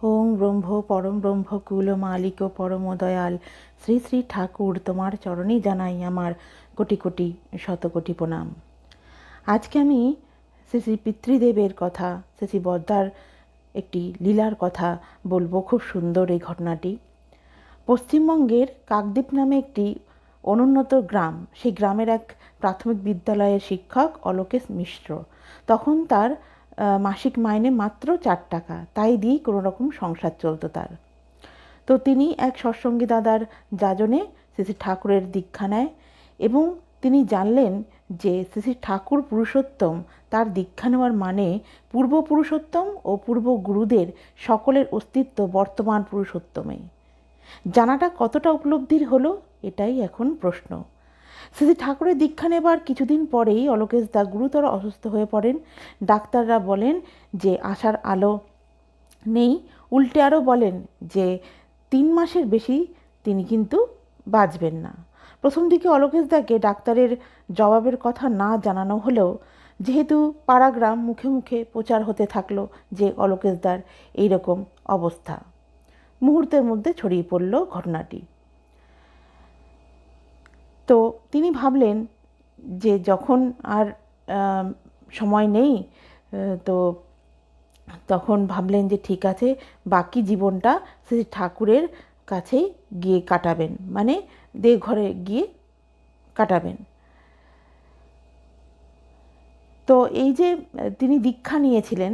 ওং ব্রহ্ম পরম ব্রহ্ম কুল মালিক পরম দয়াল শ্রী শ্রী ঠাকুর, তোমার চরণে জানাই আমার কোটি কোটি শতকোটি প্রণাম। আজকে আমি শ্রী শ্রী পিতৃদেবের কথা, শ্রী শ্রী বদ্দার একটি লীলার কথা বলবো। খুব সুন্দর এই ঘটনাটি। পশ্চিমবঙ্গের কাকদ্বীপ নামে একটি অনুন্নত গ্রাম, সেই গ্রামের এক প্রাথমিক বিদ্যালয়ের শিক্ষক অলোকেশ মিশ্র। তখন তার মাসিক মাইনে মাত্র 4 টাকা, তাই দিয়েই কোনো রকম সংসার চলতো তার। তো তিনি এক সৎসঙ্গী দাদার যাজনে শ্রী শ্রী ঠাকুরের দীক্ষা নেয় এবং তিনি জানলেন যে শ্রী শ্রী ঠাকুর পুরুষোত্তম, তার দীক্ষা নেওয়ার মানে পূর্ব পুরুষোত্তম ও পূর্ব গুরুদের সকলের অস্তিত্ব বর্তমান পুরুষোত্তমে। জানাটা কতটা উপলব্ধির হলো, এটাই এখন প্রশ্ন। শ্রী শ্রী ঠাকুরের দীক্ষা নেবার কিছুদিন পরেই অলোকেশ দা গুরুতর অসুস্থ হয়ে পড়েন। ডাক্তাররা বলেন যে আশার আলো নেই, উল্টে আরও বলেন যে 3 মাসের বেশি তিনি কিন্তু বাঁচবেন না। প্রথম দিকে অলোকেশ দাকে ডাক্তারের জবাবের কথা না জানানো হলেও যেহেতু পাড়াগ্রাম মুখে মুখে প্রচার হতে থাকলো যে অলোকেশ দার এইরকম অবস্থা, মুহূর্তের মধ্যে ছড়িয়ে পড়ল ঘটনাটি। তো তিনি ভাবলেন যে যখন আর সময় নেই, তো তখন ভাবলেন যে ঠিক আছে, বাকি জীবনটা শ্রী ঠাকুরের কাছেই গিয়ে কাটাবেন, মানে দেওঘরে গিয়ে কাটাবেন। তো এই যে তিনি দীক্ষা নিয়েছিলেন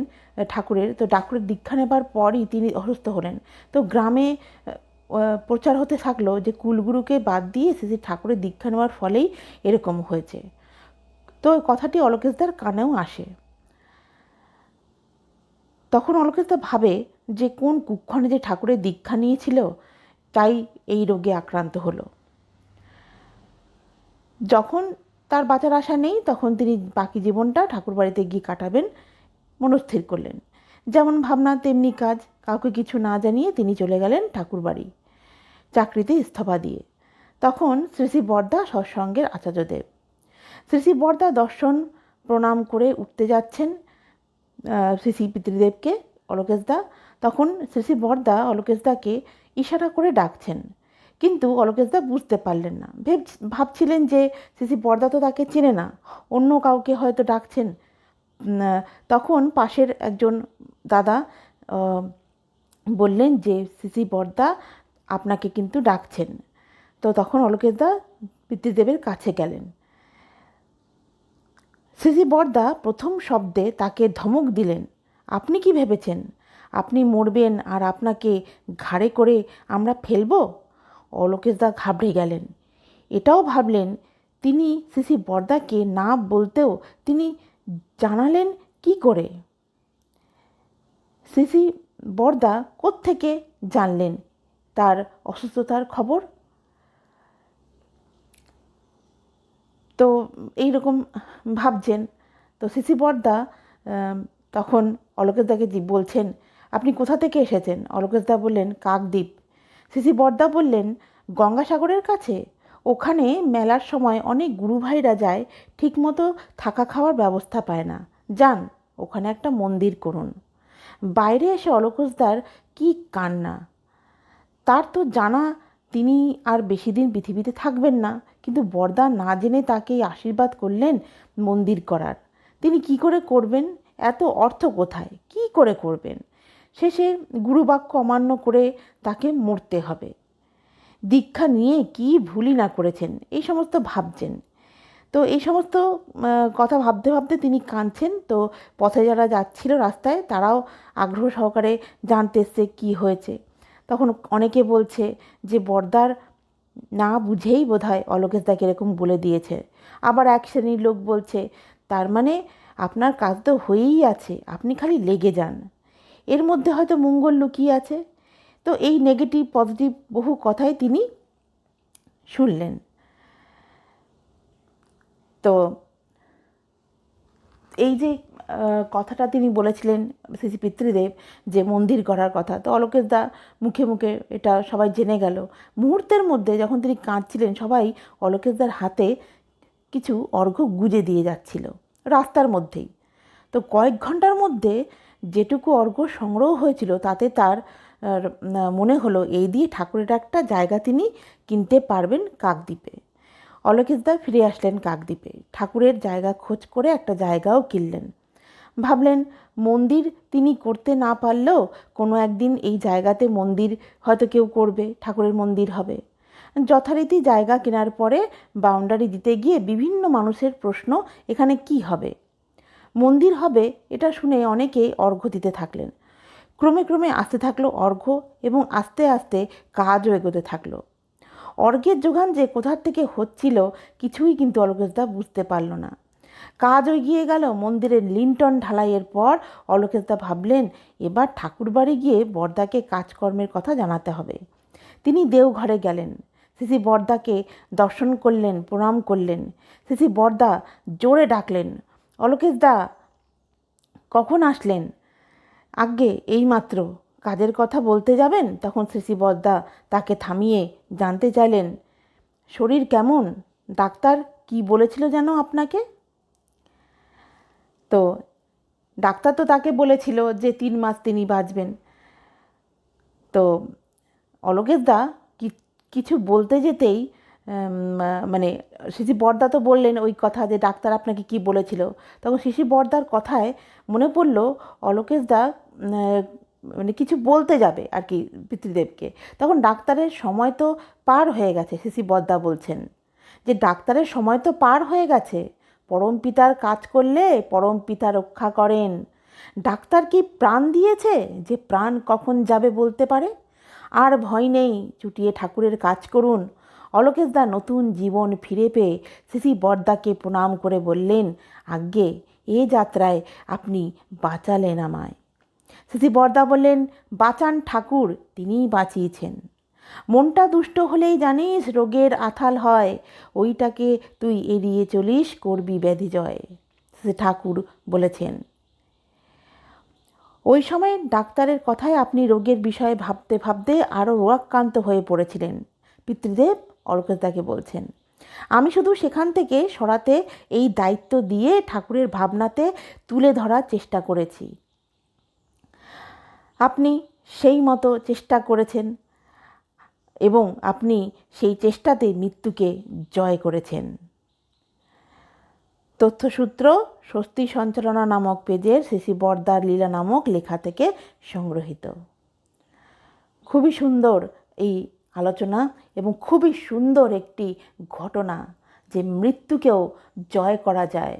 ঠাকুরের, তো ঠাকুরের দীক্ষা নেবার পরই তিনি অসুস্থ হলেন। তো গ্রামে প্রচার হতে থাকলো যে কুলগুরুকে বাদ দিয়ে শ্রী ঠাকুরের দীক্ষা নেওয়ার ফলেই এরকম হয়েছে। তো কথাটি অলোকেশদার কানেও আসে। তখন অলোকেশদা ভাবে যে কোন কুক্ষণে যে ঠাকুরের দীক্ষা নিয়েছিল, তাই এই রোগে আক্রান্ত হলো। যখন তার বাঁচার আশা নেই, তখন তিনি বাকি জীবনটা ঠাকুর বাড়িতে গিয়ে কাটাবেন মনস্থির করলেন। যেমন ভাবনা তেমনি কাজ, কাউকে কিছু না জানিয়ে তিনি চলে গেলেন ঠাকুর বাড়ি, চাকরিতে ইস্তফা দিয়ে। তখন শ্রী শ্রী বর্দা সৎসঙ্গের আচার্যদেব। শ্রী শ্রী বর্দা দর্শন প্রণাম করে উঠতে যাচ্ছেন শ্রী শ্রী পিতৃদেবকে, অলোকেশদা। তখন শ্রী শ্রী বর্দা অলোকেশদাকে ইশারা করে ডাকছেন, কিন্তু অলোকেশদা বুঝতে পারলেন না। ভাবছিলেন যে শ্রী শ্রী বর্দা তো তাকে চেনে না, অন্য কাউকে হয়তো ডাকছেন। তখন পাশের একজন দাদা বললেন যে শ্রী শ্রী বর্দা আপনাকে কিন্তু ডাকছেন। তো তখন অলোকেশদা পিতৃদেবের কাছে গেলেন। শ্রী শ্রী বর্দা প্রথম শব্দে তাকে ধমক দিলেন, আপনি কি ভেবেছেন আপনি মরবেন আর আপনাকে ঘাড়ে করে আমরা ফেলব? অলোকেশদা ঘাবড়ে গেলেন। এটাও ভাবলেন তিনি শ্রী শ্রী বর্দাকে না বলতেও তিনি জানালেন কি করে? শ্রী শ্রী বর্দা কোত্থেকে জানলেন তার অসুস্থতার খবর? তো এইরকম ভাবছেন। তো শ্রী শ্রী বর্দা তখন অলোকেশদাকে বলছেন, আপনি কোথা থেকে এসেছেন? অলোকেশদা বললেন, কাকদ্বীপ। শ্রী শ্রী বর্দা বললেন, গঙ্গাসাগরের কাছে? ওখানে মেলার সময় অনেক গুরু ভাইরা যায়, ঠিকমতো থাকা খাওয়ার ব্যবস্থা পায় না, যান ওখানে একটা মন্দির করুন। বাইরে এসে অলোকেশদার কি কান্না! তার তো জানা তিনি আর বেশি দিন পৃথিবীতে থাকবেন না, কিন্তু বর্দা না জেনে তাকে আশীর্বাদ করলেন মন্দির করার। তিনি কি করে করবেন? এত অর্থ কোথায়, কি করে করবেন? শেষে গুরুবাক্য অমান্য করে তাকে মরতে হবে। দীক্ষা নিয়ে কি ভুলই না করেছেন, এই সমস্ত ভাবছেন। তো এই সমস্ত কথা ভাবতে ভাবতে তিনি কাঁদছেন। তো পথে যারা যাচ্ছিল রাস্তায়, তারাও আগ্রহ সহকারে জানতে এসছে কী হয়েছে। তখন অনেকে বলছে যে বর্দার না বুঝেই বোধহয় অলোকেশদাকে এরকম বলে দিয়েছে। আবার এক শ্রেণীর লোক বলছে, তার মানে আপনার কাজ তো হয়েই আছে, আপনি খালি লেগে যান, এর মধ্যে হয়তো মঙ্গল লুকিয়ে আছে। তো এই নেগেটিভ পজিটিভ বহু কথাই তিনি শুনলেন। তো এই যে কথাটা তিনি বলেছিলেন শ্রী শ্রী পিতৃদেব, যে মন্দির গড়ার কথা, তো অলোকেশদা মুখে মুখে এটা সবাই জেনে গেল। মুহূর্তের মধ্যে যখন তিনি কাঁদছিলেন, সবাই অলোকেশদার হাতে কিছু অর্ঘ্য গুজে দিয়ে যাচ্ছিল রাস্তার মধ্যেই। তো কয়েক ঘন্টার মধ্যে যেটুকু অর্ঘ্য সংগ্রহ হয়েছিল তাতে তার মনে হলো এই দিয়ে ঠাকুরের একটা জায়গা তিনি কিনতে পারবেন কাকদ্বীপে। অলোকেশদা ফিরে আসলেন কাকদ্বীপে, ঠাকুরের জায়গা খোঁজ করে একটা জায়গাও কিনলেন। ভাবলেন মন্দির তিনি করতে না পারলেও কোনো একদিন এই জায়গাতে মন্দির হয়তো কেউ করবে, ঠাকুরের মন্দির হবে। যথারীতি জায়গা কেনার পরে বাউন্ডারি দিতে গিয়ে বিভিন্ন মানুষের প্রশ্ন, এখানে কি হবে? মন্দির হবে এটা শুনে অনেকেই অর্ঘ্য দিতে থাকলেন। ক্রমে ক্রমে আসতে থাকলো অর্ঘ্য এবং আস্তে আস্তে কাজও এগোতে থাকলো। অর্ঘ্যের যোগান যে কোথার থেকে হচ্ছিল কিছুই কিন্তু অলোকেশদা বুঝতে পারল না। কাজ এগিয়ে গেল। মন্দিরের লিন্টন ঢালাইয়ের পর অলোকেশদা ভাবলেন এবার ঠাকুরবাড়ি গিয়ে বরদাকে কাজকর্মের কথা জানাতে হবে। তিনি দেওঘরে গেলেন, সিসি বরদাকে দর্শন করলেন, প্রণাম করলেন। সিসি বরদা জোরে ডাকলেন, অলোকেশদা কখন আসলেন? আজ্ঞে এইমাত্র। কাজের কথা বলতে যাবেন? তখন সিসি বরদা তাকে থামিয়ে জানতে চাইলেন, শরীর কেমন? ডাক্তার কি বলেছিল যেন আপনাকে? তো ডাক্তার তো তাকে বলেছিল যে 3 মাস তিনি বাঁচবেন। তো অলোকেশদা কিছু বলতে যেতেই মানে সিসি বরদা তো বললেন ওই কথা যে ডাক্তার আপনাকে কি বলেছিল। তখন সিসি বরদার কথায় মনে পড়ল অলোকেশদা মানে কিছু বলতে যাবে আর কি পিতৃদেবকে। তখন ডাক্তারের সময় তো পার হয়ে গেছে। সিসি বরদা বলছেন যে ডাক্তারের সময় তো পার হয়ে গেছে, পরম পিতার কাজ করলে পরম পিতা রক্ষা করেন। ডাক্তার কি প্রাণ দিয়েছে যে প্রাণ কখন যাবে বলতে পারে? আর ভয় নেই, চুটিয়ে ঠাকুরের কাজ করুন। অলোকেশদা নতুন জীবন ফিরে পেয়ে সিসি বরদাকে প্রণাম করে বললেন, আজ্ঞে এ যাত্রায় আপনি বাঁচালেন আমায়। সিসি বরদা বললেন, বাঁচান ঠাকুর, তিনিই বাঁচিয়েছেন। মনটা দুষ্ট হলেই জানিস রোগের আথাল হয়, ওইটাকে তুই এড়িয়ে চলিস, করবি ব্যাধি জয়। সিসি ঠাকুর বলেছেন। ওই সময় ডাক্তারের কথায় আপনি রোগের বিষয়ে ভাবতে ভাবতে আরও রোগাক্রান্ত হয়ে পড়েছিলেন, পিতৃদেব অলোকেশদাকে বলছেন। আমি শুধু সেখান থেকে সরাতে এই দায়িত্ব দিয়ে ঠাকুরের ভাবনাতে তুলে ধরার চেষ্টা করেছি। আপনি সেই মতো চেষ্টা করেছেন এবং আপনি সেই চেষ্টাতে মৃত্যুকে জয় করেছেন। তথ্যসূত্র স্বস্তি সঞ্চালনা নামক পেজের সিসি বরদার লীলা নামক লেখা থেকে সংগৃহীত। খুবই সুন্দর এই আলোচনা এবং খুবই সুন্দর একটি ঘটনা যে মৃত্যুকেও জয় করা যায়।